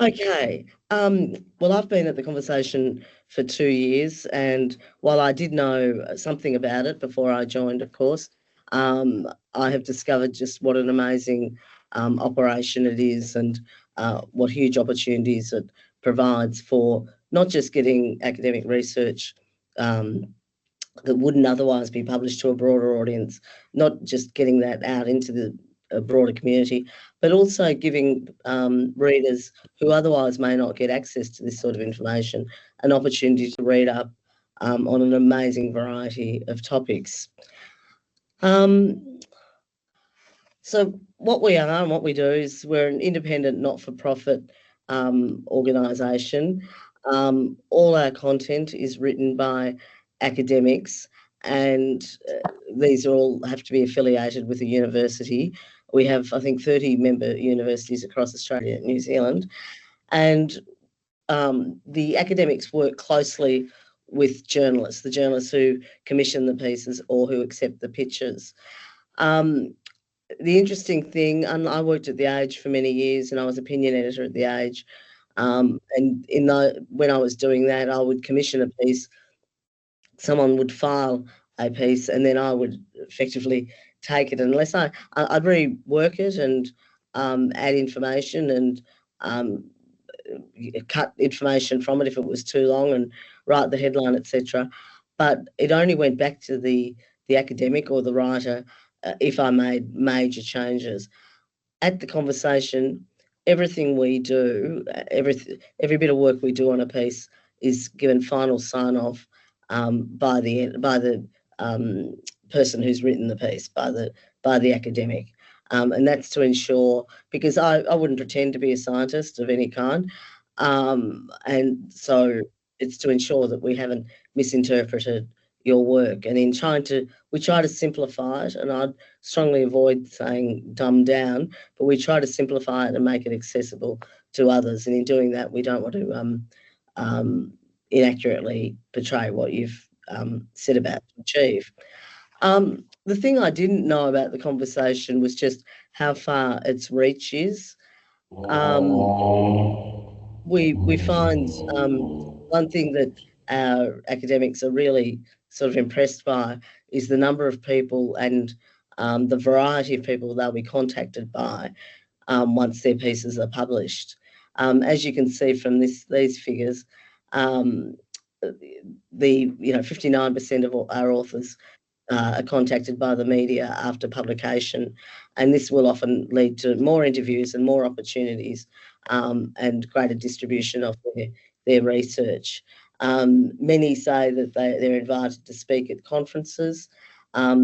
Okay. Well, I've been at the conversation for 2 years, and while I did know something about it before I joined, of course, I have discovered just what an amazing operation it is, and what huge opportunities it provides for not just getting academic research um, that wouldn't otherwise be published to a broader audience, not just getting that out into the broader community, but also giving readers who otherwise may not get access to this sort of information an opportunity to read up on an amazing variety of topics. So what we are and what we do is we're an independent, not-for-profit organisation. All our content is written by academics, and these all have to be affiliated with a university. We have, I think, 30 member universities across Australia and New Zealand, and the academics work closely with journalists, the journalists who commission the pieces or who accept the pitches. The interesting thing, and I worked at The Age for many years, and I was opinion editor at The Age. And when I was doing that, I would commission a piece. Someone would file a piece, and then I would effectively take it, unless I'd rework it and add information and cut information from it if it was too long, and write the headline, etc. But it only went back to the academic or the writer if I made major changes. At the conversation, everything we do, every bit of work we do on a piece is given final sign-off by the person who's written the piece, by the academic. And that's to ensure, because I wouldn't pretend to be a scientist of any kind, and so it's to ensure that we haven't misinterpreted your work. And we try to simplify it, and I'd strongly avoid saying dumb down, but we try to simplify it and make it accessible to others. And in doing that, we don't want to inaccurately portray what you've set about to achieve. The thing I didn't know about the conversation was just how far its reach is. We find one thing that our academics are really sort of impressed by is the number of people and the variety of people they'll be contacted by once their pieces are published. As you can see from these figures, the 59% of our authors are contacted by the media after publication, and this will often lead to more interviews and more opportunities and greater distribution of their research. Many say that they're invited to speak at conferences. A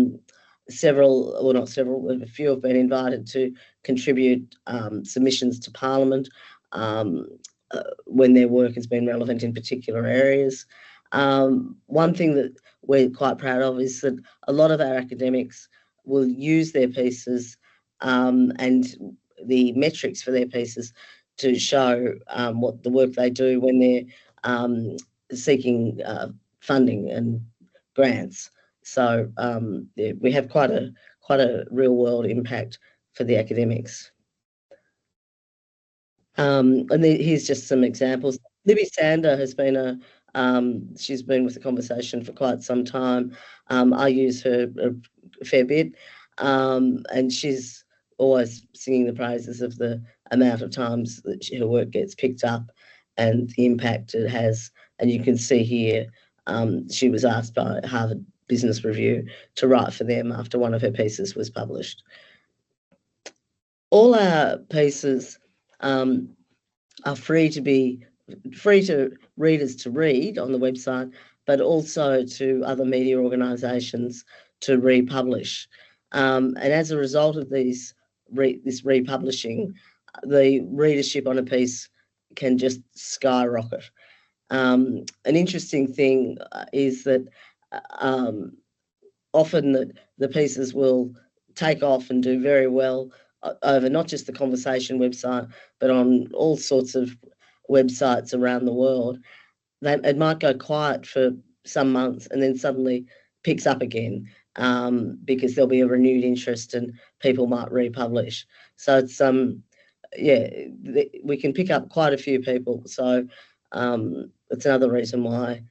few have been invited to contribute submissions to Parliament when their work has been relevant in particular areas. One thing that we're quite proud of is that a lot of our academics will use their pieces and the metrics for their pieces to show what the work they do when they're seeking funding and grants. So we have quite a real world impact for the academics. Here's just some examples. Libby Sander has been she's been with the conversation for quite some time. I use her a fair bit, and she's always singing the praises of the amount of times that her work gets picked up and the impact it has. And you can see here, she was asked by Harvard Business Review to write for them after one of her pieces was published. All our pieces are free to readers to read on the website, but also to other media organisations to republish. And as a result of this republishing, the readership on a piece can just skyrocket. An interesting thing is that often the pieces will take off and do very well over not just the conversation website, but on all sorts of websites around the world. It might go quiet for some months and then suddenly picks up again because there'll be a renewed interest and people might republish. So yeah, we can pick up quite a few people. So it's another reason why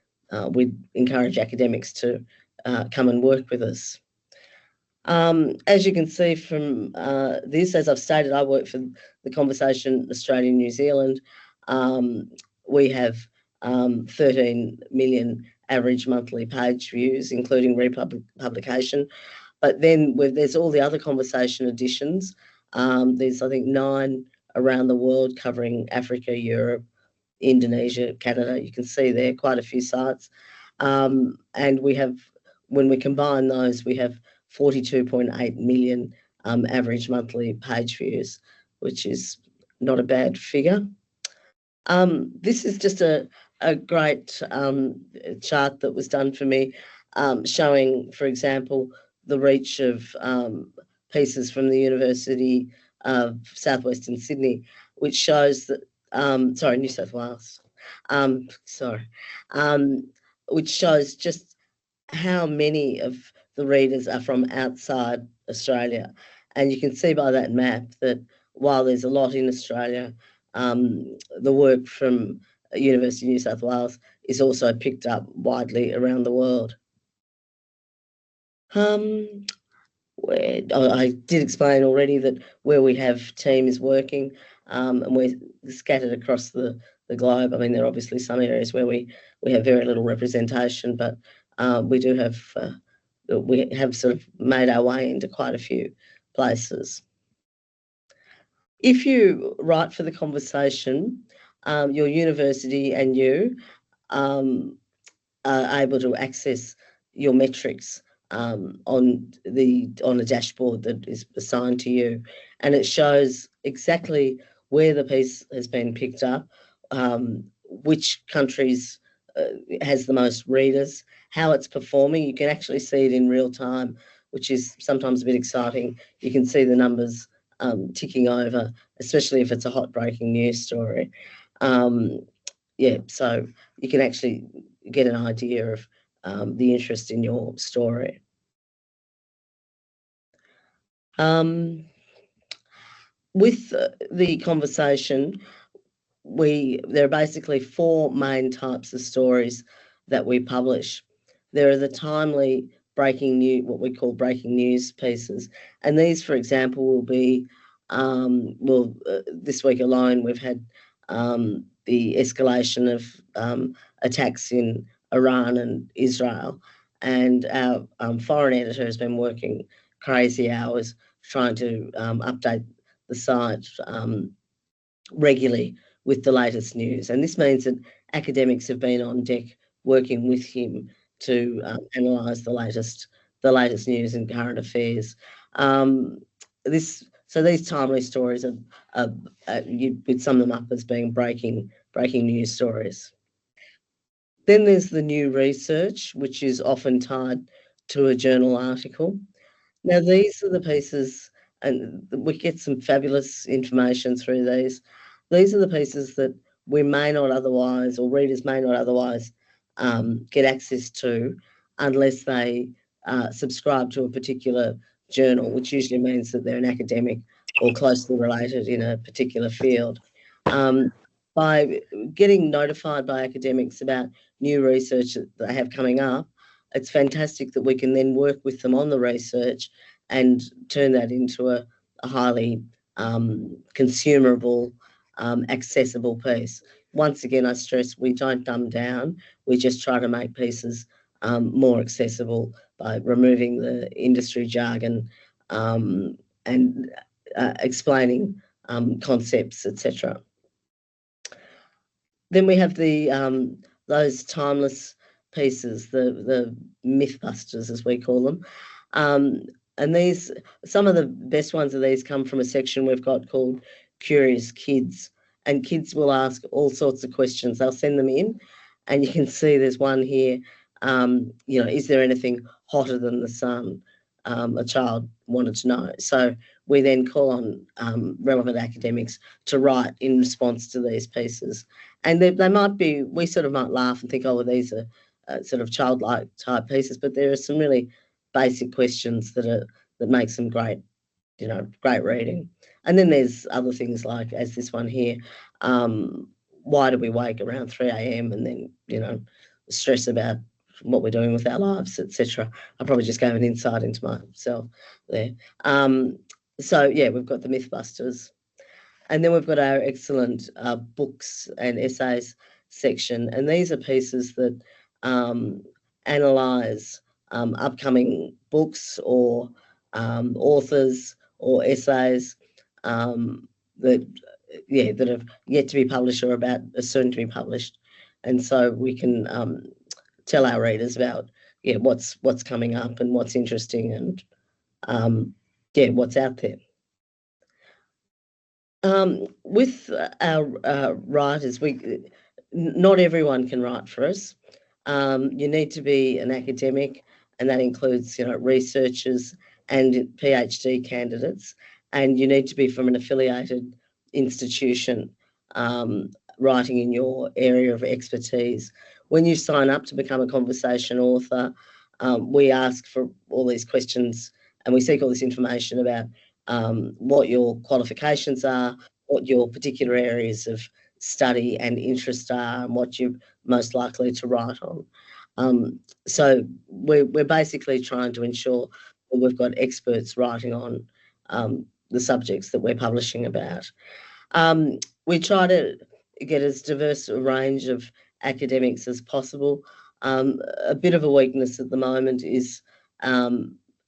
we encourage academics to come and work with us. As you can see from this, as I've stated, I work for the Conversation Australia and New Zealand. We have 13 million average monthly page views, including republication. But then there's all the other conversation editions. There's, I think, 9 around the world covering Africa, Europe, Indonesia, Canada. You can see there quite a few sites. And we have, when we combine those, we have 42.8 million average monthly page views, which is not a bad figure. This is just a great chart that was done for me, showing, for example, the reach of pieces from the University of Southwestern Sydney, which shows that, New South Wales, which shows just how many of the readers are from outside Australia. And you can see by that map that while there's a lot in Australia, the work from University of New South Wales is also picked up widely around the world. I did explain already that where we have teams working, and we're scattered across the globe. I mean, there are obviously some areas where we have very little representation, but we have sort of made our way into quite a few places. If you write for the Conversation, your university and you are able to access your metrics on a dashboard that is assigned to you, and it shows exactly where the piece has been picked up, which countries has the most readers, how it's performing. You can actually see it in real time, which is sometimes a bit exciting. You can see the numbers ticking over, especially if it's a hot breaking news story. So you can actually get an idea of the interest in your story. With the Conversation, there are basically 4 main types of stories that we publish. There are the timely breaking news, what we call breaking news pieces, and these, for example, will be this week alone we've had the escalation of attacks in Iran and Israel, and our foreign editor has been working crazy hours trying to update the site regularly with the latest news. And this means that academics have been on deck working with him to analyse the latest news and current affairs. These timely stories you'd sum them up as being breaking news stories. Then there's the new research, which is often tied to a journal article. Now, these are the pieces, and we get some fabulous information through these. These are the pieces that we may not otherwise, or readers may not otherwise get access to unless they subscribe to a particular journal, which usually means that they're an academic or closely related in a particular field. By getting notified by academics about new research that they have coming up, it's fantastic that we can then work with them on the research and turn that into a highly consumable, accessible piece. Once again, I stress we don't dumb down. We just try to make pieces more accessible by removing the industry jargon and explaining concepts, etc. Then we have those timeless pieces, the mythbusters, as we call them. And some of the best ones of these come from a section we've got called Curious Kids. And kids will ask all sorts of questions. They'll send them in, and you can see there's one here. Is there anything hotter than the sun? A child wanted to know. So we then call on relevant academics to write in response to these pieces. And they might be, we sort of might laugh and think, oh, well, these are sort of childlike type pieces, but there are some really basic questions that makes them great great reading. And then there's other things like, as this one here, why do we wake around 3 a.m. and then, stress about what we're doing with our lives, etc. I probably just gave an insight into myself there. So, yeah, we've got the Mythbusters. And then we've got our excellent books and essays section. And these are pieces that analyse upcoming books or authors or essays that have yet to be published or are soon to be published. And so we can tell our readers about what's coming up and what's interesting and what's out there. With our writers, not everyone can write for us. You need to be an academic, and that includes researchers and PhD candidates, and you need to be from an affiliated institution writing in your area of expertise. When you sign up to become a conversation author, we ask for all these questions and we seek all this information about what your qualifications are, what your particular areas of study and interest are, and what you're most likely to write on. So we're basically trying to ensure that we've got experts writing on the subjects that we're publishing about. We try to get as diverse a range of academics as possible. A bit of a weakness at the moment is our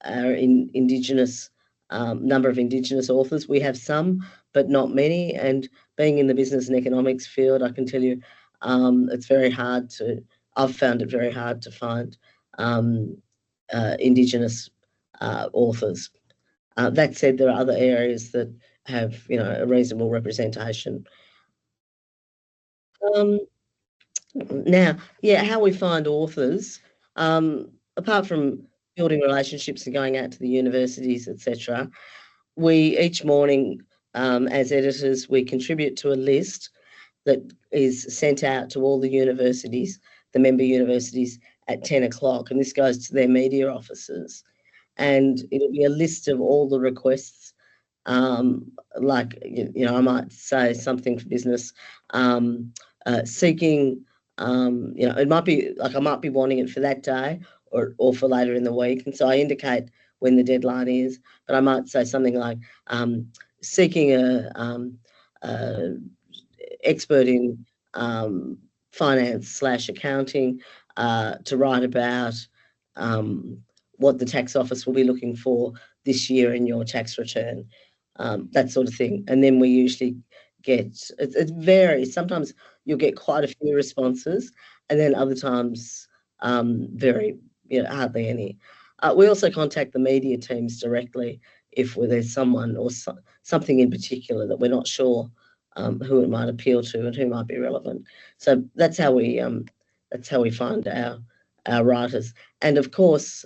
Indigenous number of Indigenous authors. We have some, but not many. And being in the business and economics field, I can tell you it's very hard to, I've found it very hard to find Indigenous authors. That said, there are other areas that have, a reasonable representation. Now, how we find authors, apart from building relationships and going out to the universities, etc., we each morning, as editors, we contribute to a list that is sent out to all the universities, the member universities, at 10 o'clock, and this goes to their media offices. And it'll be a list of all the requests, like, I might say something for business, seeking, it might be like I might be wanting it for that day or for later in the week. And so I indicate when the deadline is, but I might say something like seeking a expert in finance / accounting to write about what the tax office will be looking for this year in your tax return, that sort of thing. And then we usually get, it varies. Sometimes you'll get quite a few responses, and then other times very, hardly any. We also contact the media teams directly if there's someone or something in particular that we're not sure who it might appeal to and who might be relevant. So that's how we find our writers. And of course,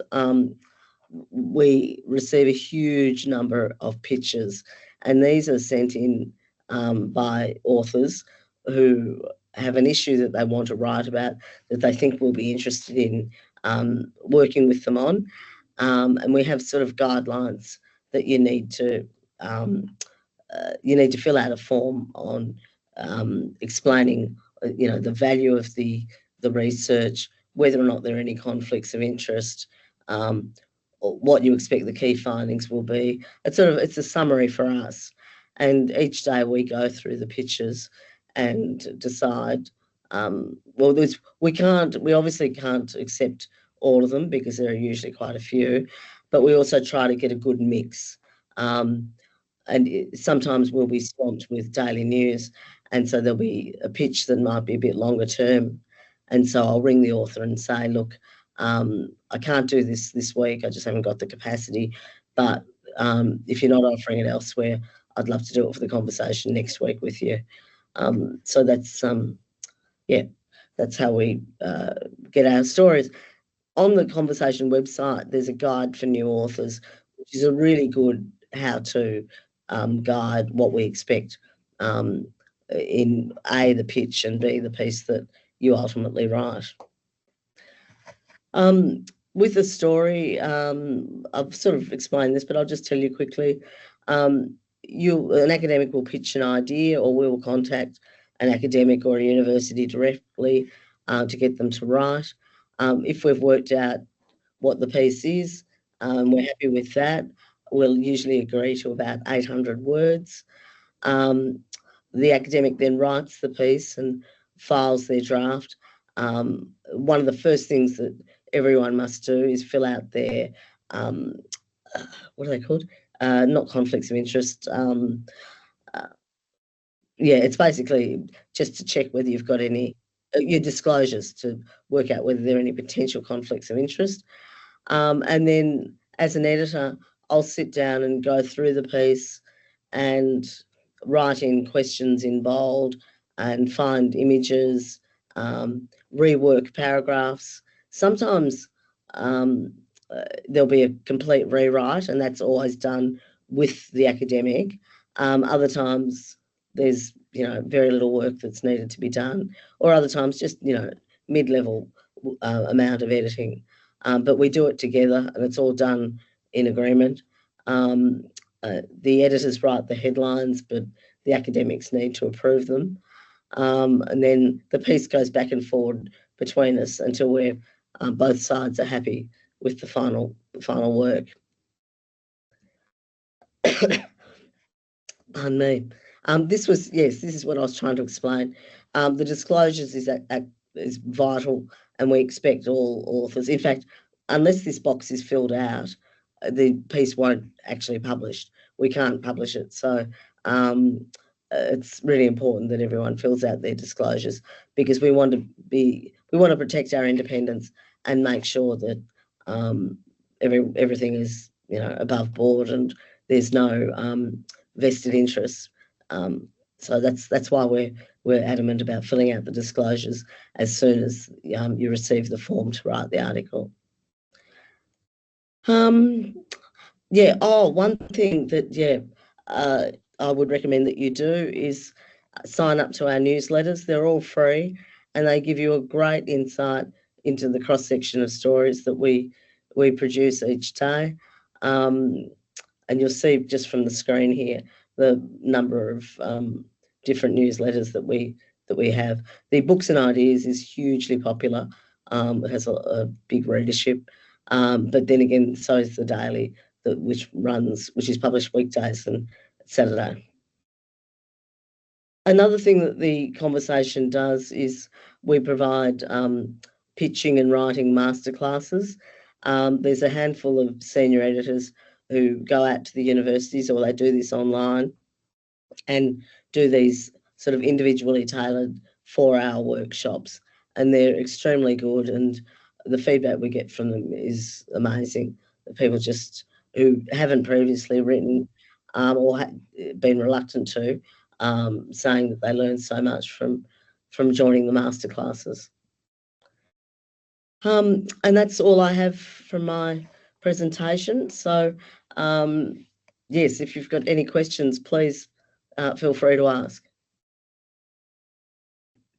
we receive a huge number of pitches, and these are sent in by authors who have an issue that they want to write about, that they think we'll be interested in working with them on. And we have sort of guidelines that you need to fill out a form on explaining, the value of the research, whether or not there are any conflicts of interest, what you expect the key findings will be. It's a summary for us. And each day we go through the pitches and decide, we obviously can't accept all of them because there are usually quite a few, but we also try to get a good mix. And sometimes we'll be swamped with daily news, and so there'll be a pitch that might be a bit longer term. And so I'll ring the author and say, look, I can't do this week, I just haven't got the capacity, but if you're not offering it elsewhere, I'd love to do it for the conversation next week with you. So that's how we get our stories. On the conversation website, there's a guide for new authors, which is a really good how-to guide, what we expect in A, the pitch, and B, the piece that you ultimately write. With the story, I've sort of explained this, but I'll just tell you quickly. An academic will pitch an idea, or we will contact an academic or a university directly to get them to write. If we've worked out what the piece is, we're happy with that, we'll usually agree to about 800 words. The academic then writes the piece and files their draft. One of the first things that everyone must do is fill out their, what are they called? Not conflicts of interest. Yeah, it's basically just to check whether you've got any, your disclosures, to work out whether there are any potential conflicts of interest. And then as an editor, I'll sit down and go through the piece and write in questions in bold and find images, rework paragraphs. Sometimes there'll be a complete rewrite, and that's always done with the academic. Other times there's, very little work that's needed to be done, or other times just, mid-level amount of editing. But we do it together, and it's all done in agreement. The editors write the headlines, but the academics need to approve them. And then the piece goes back and forward between us until we're both sides are happy with the final work. Pardon me. This is what I was trying to explain. The disclosures is vital, and we expect all authors. In fact, unless this box is filled out, the piece won't actually publish. We can't publish it. So it's really important that everyone fills out their disclosures, because we want to protect our independence and make sure that everything is, above board and there's no vested interests. So that's why we're adamant about filling out the disclosures as soon as you receive the form to write the article. One thing that I would recommend that you do is sign up to our newsletters. They're all free, and they give you a great insight into the cross-section of stories that we produce each day. And you'll see just from the screen here the number of different newsletters that we have. The Books and Ideas is hugely popular. It has a big readership. But then again, so is the Daily, which is published weekdays and Saturday. Another thing that the conversation does is we provide pitching and writing masterclasses. There's a handful of senior editors who go out to the universities, or they do this online, and do these sort of individually tailored 4-hour workshops, and they're extremely good, and the feedback we get from them is amazing. The people just who haven't previously written or been reluctant to, saying that they learned so much from joining the masterclasses. And that's all I have from my presentation. So yes, if you've got any questions, please feel free to ask.